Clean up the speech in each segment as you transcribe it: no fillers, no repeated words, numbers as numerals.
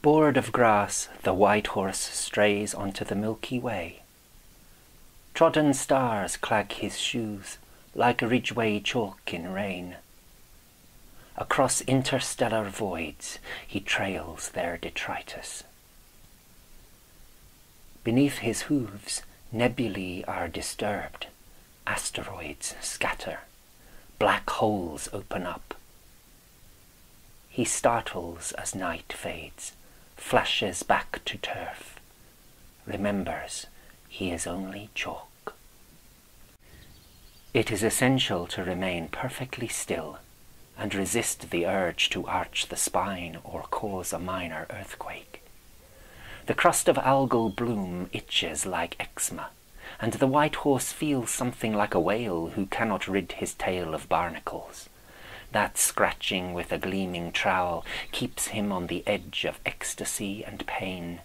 Bored of grass, the white horse strays onto the Milky Way. Trodden stars clag his shoes like Ridgeway chalk in rain. Across interstellar voids he trails their detritus. Beneath his hooves nebulae are disturbed, asteroids scatter, black holes open up. He startles as night fades, flashes back to turf, remembers he is only chalk. It is essential to remain perfectly still and resist the urge to arch the spine or cause a minor earthquake. The crust of algal bloom itches like eczema, and the white horse feels something like a whale who cannot rid his tail of barnacles. That scratching with a gleaming trowel keeps him on the edge of ecstasy and pain.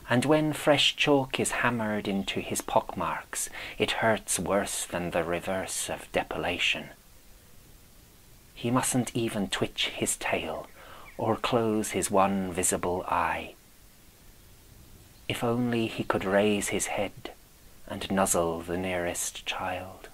And when fresh chalk is hammered into his pockmarks, it hurts worse than the reverse of depilation. He mustn't even twitch his tail or close his one visible eye. If only he could raise his head and nuzzle the nearest child.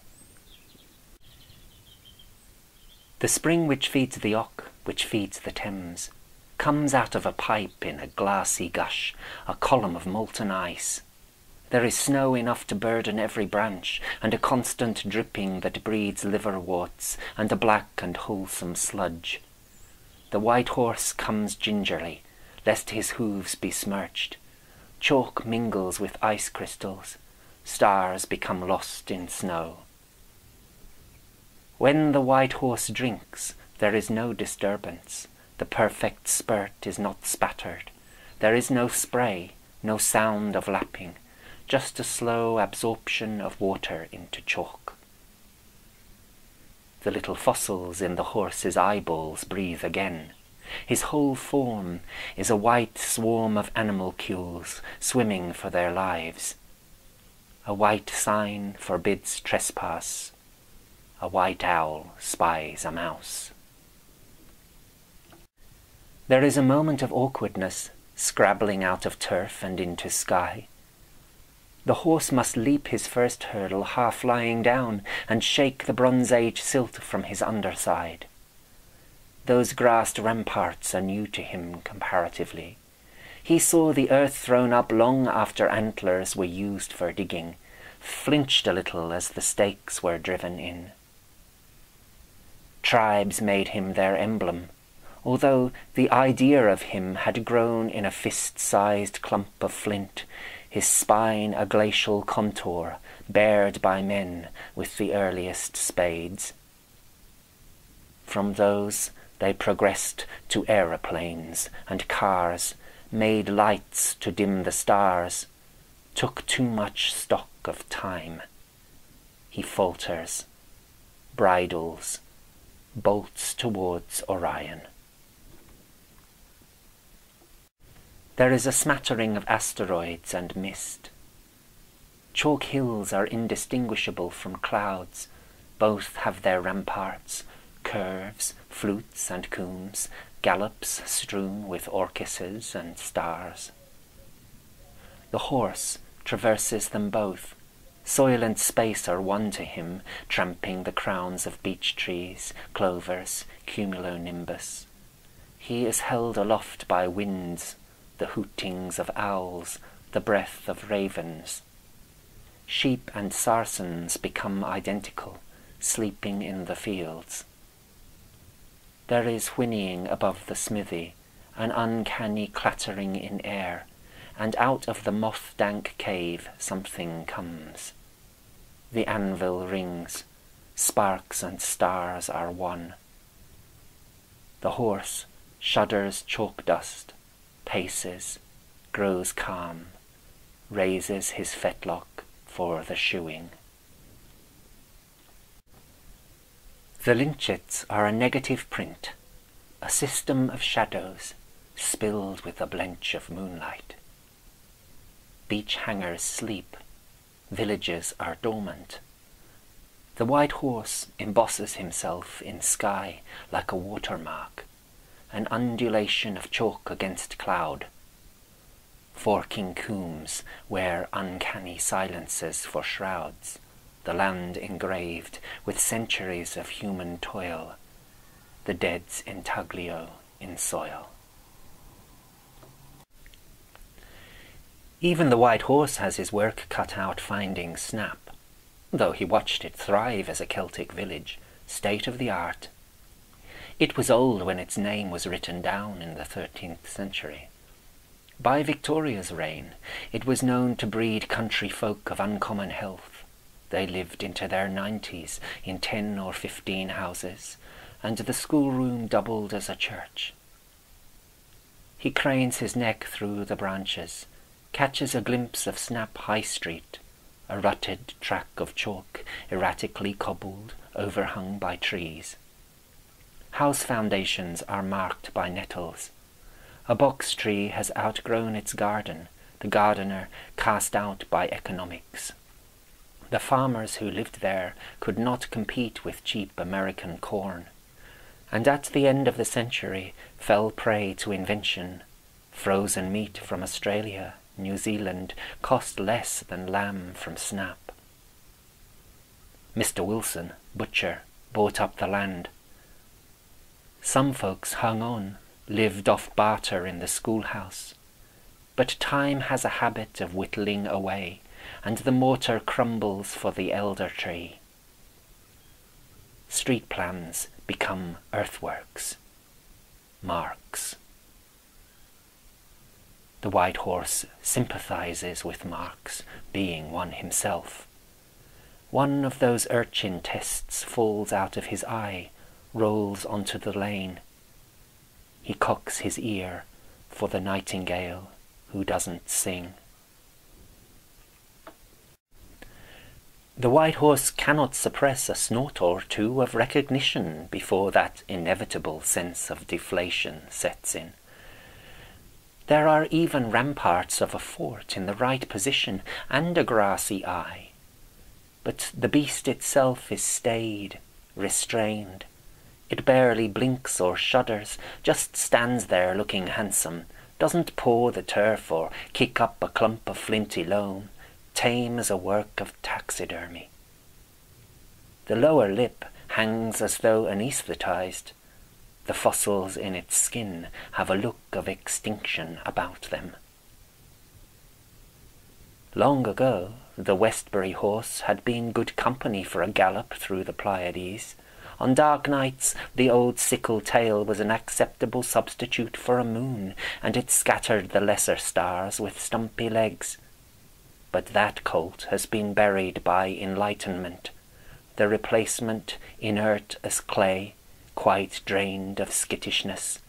The spring which feeds the Ock, which feeds the Thames, comes out of a pipe in a glassy gush, a column of molten ice. There is snow enough to burden every branch, and a constant dripping that breeds liverworts and a black and wholesome sludge. The white horse comes gingerly, lest his hooves be smirched. Chalk mingles with ice crystals. Stars become lost in snow. When the white horse drinks, there is no disturbance. The perfect spurt is not spattered. There is no spray, no sound of lapping, just a slow absorption of water into chalk. The little fossils in the horse's eyeballs breathe again. His whole form is a white swarm of animalcules swimming for their lives. A white sign forbids trespass. A white owl spies a mouse. There is a moment of awkwardness, scrabbling out of turf and into sky. The horse must leap his first hurdle half lying down and shake the Bronze Age silt from his underside. Those grassed ramparts are new to him comparatively. He saw the earth thrown up long after antlers were used for digging, flinched a little as the stakes were driven in. Tribes made him their emblem, although the idea of him had grown in a fist-sized clump of flint, his spine a glacial contour, bared by men with the earliest spades. From those they progressed to aeroplanes and cars, made lights to dim the stars, took too much stock of time. He falters, bridles, bolts towards Orion. There is a smattering of asteroids and mist. Chalk hills are indistinguishable from clouds. Both have their ramparts, curves, flutes and combes, gallops strewn with orchises and stars. The horse traverses them both. Soil and space are one to him, tramping the crowns of beech trees, clovers, cumulonimbus. He is held aloft by winds, the hootings of owls, the breath of ravens. Sheep and sarsens become identical, sleeping in the fields. There is whinnying above the smithy, an uncanny clattering in air, and out of the moth-dank cave something comes. The anvil rings, sparks and stars are one. The horse shudders chalk dust, paces, grows calm, raises his fetlock for the shoeing. The lynchets are a negative print, a system of shadows, spilled with a blench of moonlight. Beach hangers sleep, villages are dormant. The white horse embosses himself in sky like a watermark, an undulation of chalk against cloud. Forking combes wear uncanny silences for shrouds, the land engraved with centuries of human toil, the dead's intaglio in soil. Even the White Horse has his work cut out finding Snap, though he watched it thrive as a Celtic village, state of the art. It was old when its name was written down in the 13th century. By Victoria's reign, it was known to breed country folk of uncommon health. They lived into their 90s in 10 or 15 houses, and the schoolroom doubled as a church. He cranes his neck through the branches, catches a glimpse of Snap High Street, a rutted track of chalk erratically cobbled, overhung by trees. House foundations are marked by nettles. A box tree has outgrown its garden, the gardener cast out by economics. The farmers who lived there could not compete with cheap American corn, and at the end of the century fell prey to invention. Frozen meat from Australia, New Zealand, cost less than lamb from Snap. Mr. Wilson, butcher, bought up the land. Some folks hung on, lived off barter in the schoolhouse. But time has a habit of whittling away, and the mortar crumbles for the elder tree. Street plans become earthworks, marks. The White Horse sympathizes with Marx, being one himself. One of those urchin tests falls out of his eye, rolls onto the lane. He cocks his ear for the nightingale who doesn't sing. The White Horse cannot suppress a snort or two of recognition before that inevitable sense of deflation sets in. There are even ramparts of a fort in the right position and a grassy eye. But the beast itself is staid, restrained. It barely blinks or shudders, just stands there looking handsome, doesn't paw the turf or kick up a clump of flinty loam, tame as a work of taxidermy. The lower lip hangs as though anaesthetized. The fossils in its skin have a look of extinction about them. Long ago, the Westbury horse had been good company for a gallop through the Pleiades. On dark nights, the old sickle tail was an acceptable substitute for a moon, and it scattered the lesser stars with stumpy legs. But that colt has been buried by enlightenment, the replacement inert as clay, quite drained of skittishness.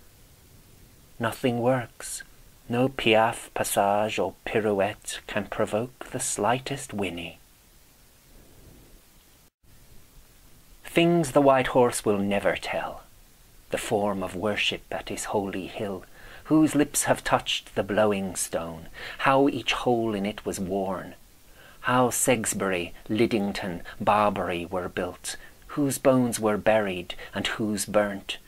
Nothing works. No piaffe, passage, or pirouette can provoke the slightest whinny. Things the White Horse will never tell. The form of worship at his holy hill, whose lips have touched the blowing stone, how each hole in it was worn, how Salisbury, Liddington, Barbary were built, whose bones were buried and whose burnt,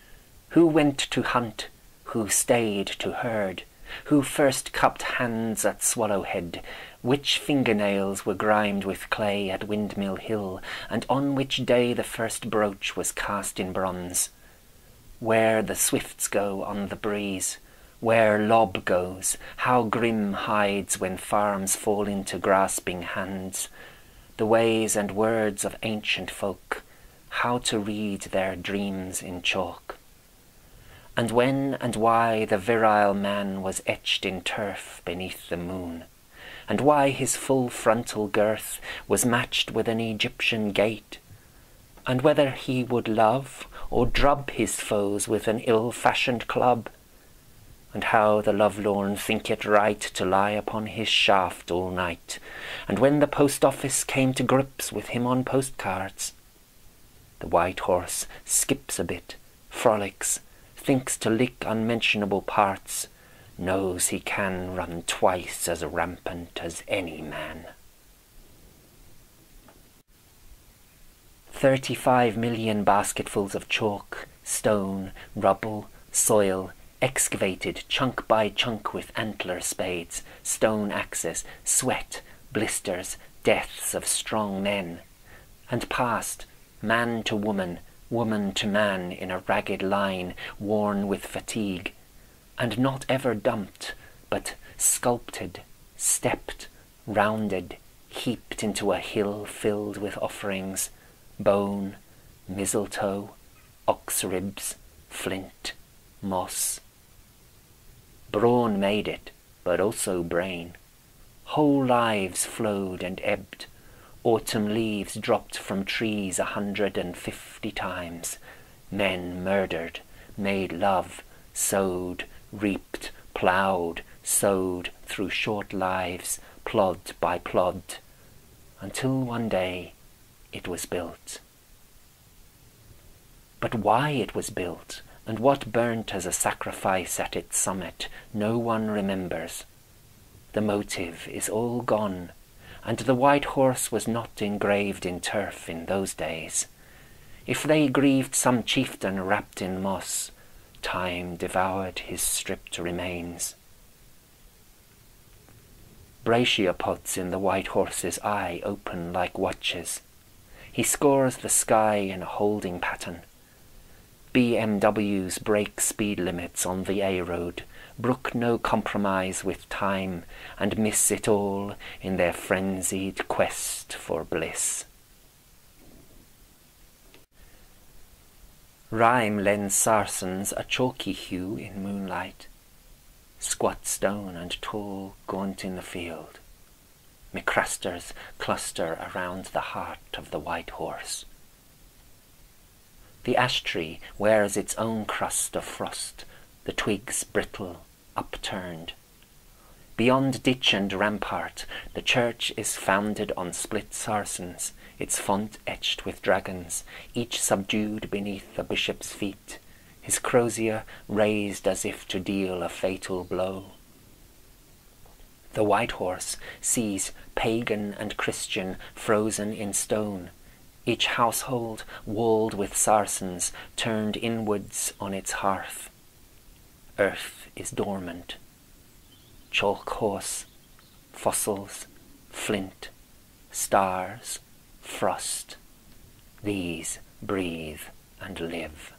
who went to hunt, who stayed to herd, who first cupped hands at Swallowhead, which fingernails were grimed with clay at Windmill Hill, and on which day the first brooch was cast in bronze, where the swifts go on the breeze, where Lob goes, how Grim hides when farms fall into grasping hands, the ways and words of ancient folk, how to read their dreams in chalk. And when and why the virile man was etched in turf beneath the moon, and why his full frontal girth was matched with an Egyptian gait, and whether he would love or drub his foes with an ill-fashioned club, and how the lovelorn think it right to lie upon his shaft all night, and when the post office came to grips with him on postcards. The White Horse skips a bit, frolics, thinks to lick unmentionable parts, knows he can run twice as rampant as any man. 35 million basketfuls of chalk, stone, rubble, soil excavated chunk by chunk with antler spades, stone axes, sweat, blisters, deaths of strong men, and passed, man to woman, woman to man in a ragged line, worn with fatigue, and not ever dumped, but sculpted, stepped, rounded, heaped into a hill filled with offerings, bone, mistletoe, ox ribs, flint, moss. Brawn made it, but also brain. Whole lives flowed and ebbed. Autumn leaves dropped from trees 150 times. Men murdered, made love, sowed, reaped, ploughed, sowed through short lives, plod by plod, until one day it was built. But why it was built, and what burnt as a sacrifice at its summit, no one remembers. The motive is all gone, and the White Horse was not engraved in turf in those days. If they grieved some chieftain wrapped in moss, time devoured his stripped remains. Brazier pots in the White Horse's eye open like watches. He scores the sky in a holding pattern. BMWs break speed limits on the A road, brook no compromise with time, and miss it all in their frenzied quest for bliss. Rime lends sarsens a chalky hue in moonlight, squat stone and tall gaunt in the field. McCrasters cluster around the heart of the White Horse. The ash tree wears its own crust of frost, the twigs brittle, upturned. Beyond ditch and rampart, the church is founded on split sarsens, its font etched with dragons, each subdued beneath a bishop's feet, his crozier raised as if to deal a fatal blow. The White Horse sees pagan and Christian frozen in stone, each household walled with sarsens turned inwards on its hearth. Earth is dormant. Chalk horse, fossils, flint, stars, frost, these breathe and live.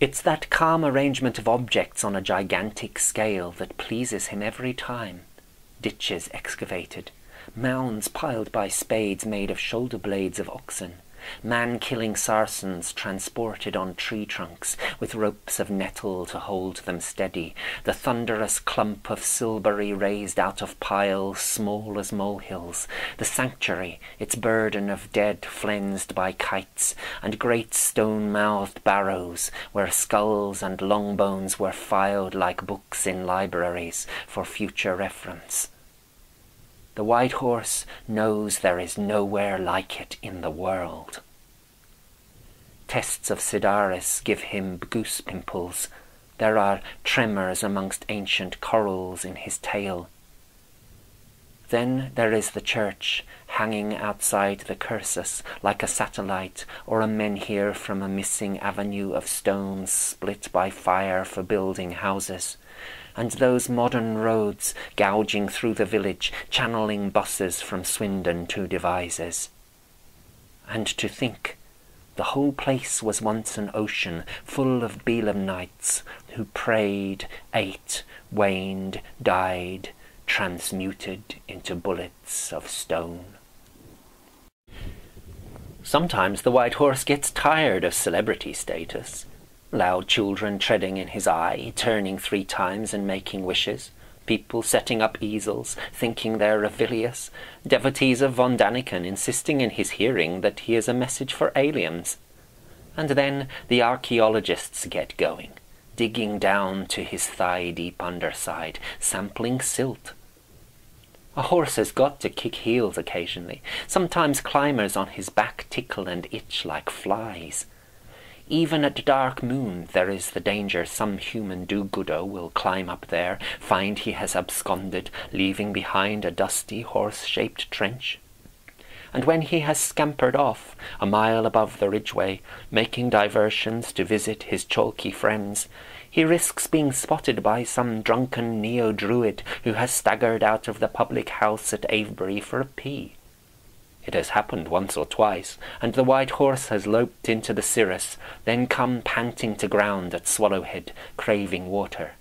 It's that calm arrangement of objects on a gigantic scale that pleases him every time. Ditches excavated, mounds piled by spades made of shoulder blades of oxen, man-killing sarsens transported on tree trunks with ropes of nettle to hold them steady, the thunderous clump of Silbury raised out of piles small as molehills, the sanctuary, its burden of dead flensed by kites, and great stone-mouthed barrows where skulls and long bones were filed like books in libraries for future reference. The White Horse knows there is nowhere like it in the world. Tests of Sidaris give him goose pimples. There are tremors amongst ancient corals in his tail. Then there is the church, hanging outside the cursus like a satellite or a menhir from a missing avenue of stones split by fire for building houses. And those modern roads gouging through the village, channeling buses from Swindon to Devizes. And to think, the whole place was once an ocean full of Beelamites who prayed, ate, waned, died, transmuted into bullets of stone. Sometimes the White Horse gets tired of celebrity status. Loud children treading in his eye, turning 3 times and making wishes, people setting up easels, thinking they're Revilius, devotees of von Daniken insisting in his hearing that he is a message for aliens. And then the archaeologists get going, digging down to his thigh-deep underside, sampling silt. A horse has got to kick heels occasionally. Sometimes climbers on his back tickle and itch like flies. Even at dark moon there is the danger some human do-gooder will climb up there, find he has absconded, leaving behind a dusty horse-shaped trench. and when he has scampered off, a mile above the Ridgeway, making diversions to visit his chalky friends, he risks being spotted by some drunken neo-druid who has staggered out of the public house at Avebury for a pee. It has happened once or twice, and the White Horse has loped into the cirrus, then come panting to ground at Swallowhead, craving water.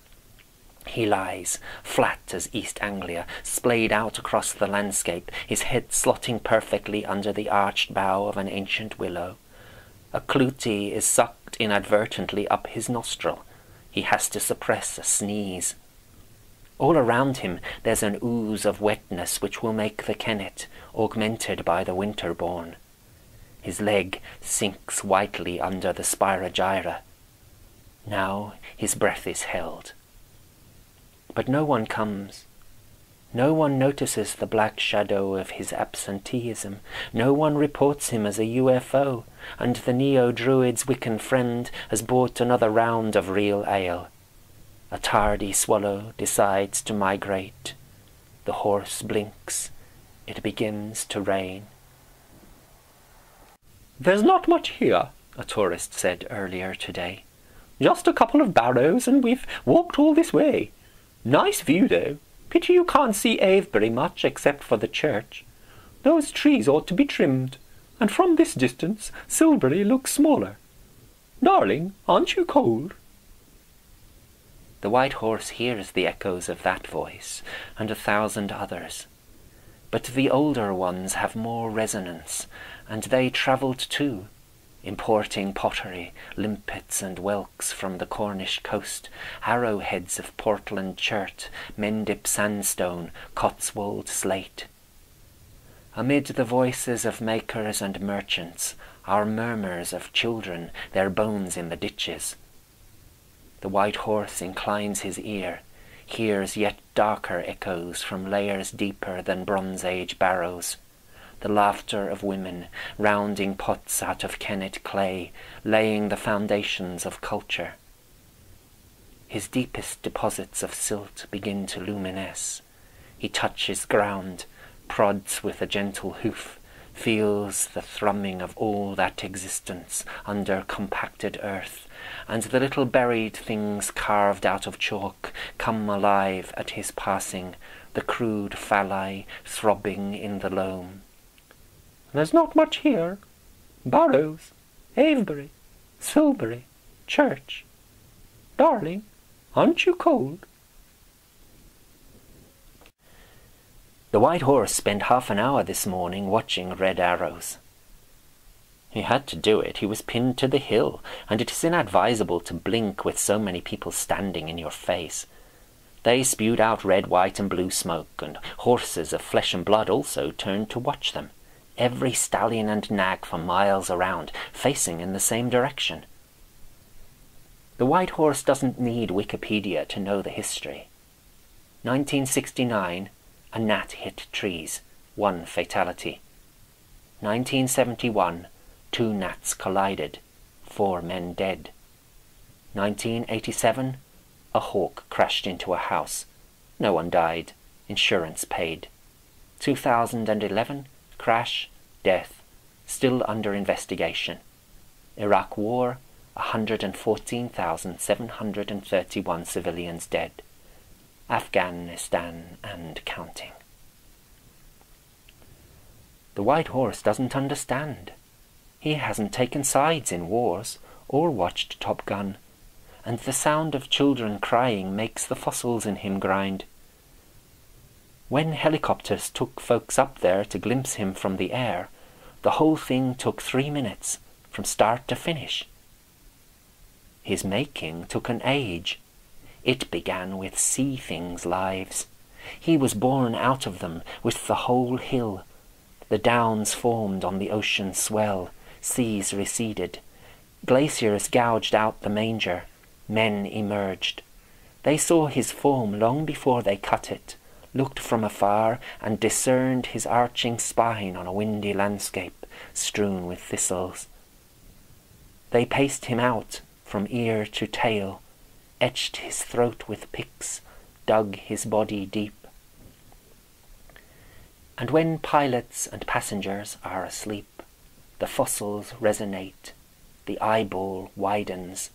He lies, flat as East Anglia, splayed out across the landscape, his head slotting perfectly under the arched bough of an ancient willow. A clootie is sucked inadvertently up his nostril. He has to suppress a sneeze. All around him there's an ooze of wetness which will make the Kennet, augmented by the winter-born. His leg sinks whitely under the spirogyra. Now his breath is held. But no one comes. No one notices the black shadow of his absenteeism. No one reports him as a UFO, and the neo-druid's Wiccan friend has bought another round of real ale. A tardy swallow decides to migrate. The horse blinks. It begins to rain. "There's not much here," a tourist said earlier today. "Just a couple of barrows, and we've walked all this way. Nice view, though. Pity you can't see Avebury much except for the church. Those trees ought to be trimmed, and from this distance Silbury looks smaller. Darling, aren't you cold?" The White Horse hears the echoes of that voice, and 1,000 others. But the older ones have more resonance, and they travelled too, importing pottery, limpets and whelks from the Cornish coast, arrowheads of Portland chert, Mendip sandstone, Cotswold slate. Amid the voices of makers and merchants are murmurs of children, their bones in the ditches. The White Horse inclines his ear, hears yet darker echoes from layers deeper than Bronze Age barrows, the laughter of women rounding pots out of Kennet clay, laying the foundations of culture. His deepest deposits of silt begin to luminesce. He touches ground, prods with a gentle hoof, feels the thrumming of all that existence under compacted earth, and the little buried things carved out of chalk come alive at his passing, the crude phalli throbbing in the loam. "There's not much here. Barrows, Avebury, Silbury, church. Darling, aren't you cold?" The White Horse spent half an hour this morning watching red arrows. He had to do it. He was pinned to the hill, and it is inadvisable to blink with so many people standing in your face. They spewed out red, white and blue smoke, and horses of flesh and blood also turned to watch them, every stallion and nag for miles around, facing in the same direction. The White Horse doesn't need Wikipedia to know the history. 1969, a gnat hit trees, 1 fatality. 1971, 2 gnats collided, 4 men dead. 1987, a hawk crashed into a house. No one died. Insurance paid. 2011, crash, death, still under investigation. Iraq War, 114,731 civilians dead. Afghanistan and counting. The White Horse doesn't understand. He hasn't taken sides in wars or watched Top Gun, and the sound of children crying makes the fossils in him grind. When helicopters took folks up there to glimpse him from the air, the whole thing took 3 minutes, from start to finish. His making took an age. It began with sea things' lives. He was born out of them, with the whole hill. The downs formed on the ocean swell, seas receded. Glaciers gouged out the Manger. Men emerged. They saw his form long before they cut it, looked from afar, and discerned his arching spine on a windy landscape strewn with thistles. They paced him out from ear to tail, etched his throat with picks, dug his body deep. And when pilots and passengers are asleep, the fossils resonate, the eyeball widens.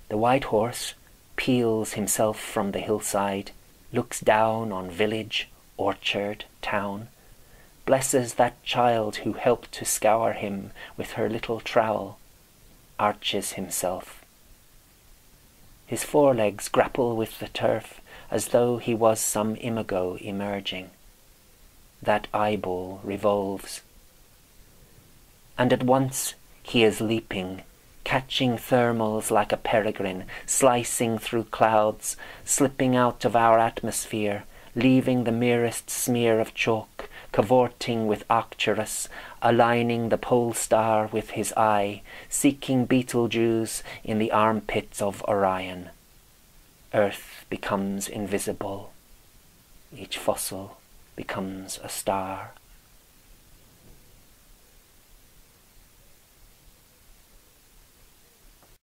The white horse peels himself from the hillside, looks down on village, orchard, town, blesses that child who helped to scour him with her little trowel, arches himself. His forelegs grapple with the turf as though he was some imago emerging. That eyeball revolves. And at once he is leaping, catching thermals like a peregrine, slicing through clouds, slipping out of our atmosphere, leaving the merest smear of chalk, cavorting with Arcturus, aligning the pole star with his eye, seeking Betelgeuse in the armpits of Orion. Earth becomes invisible. Each fossil becomes a star.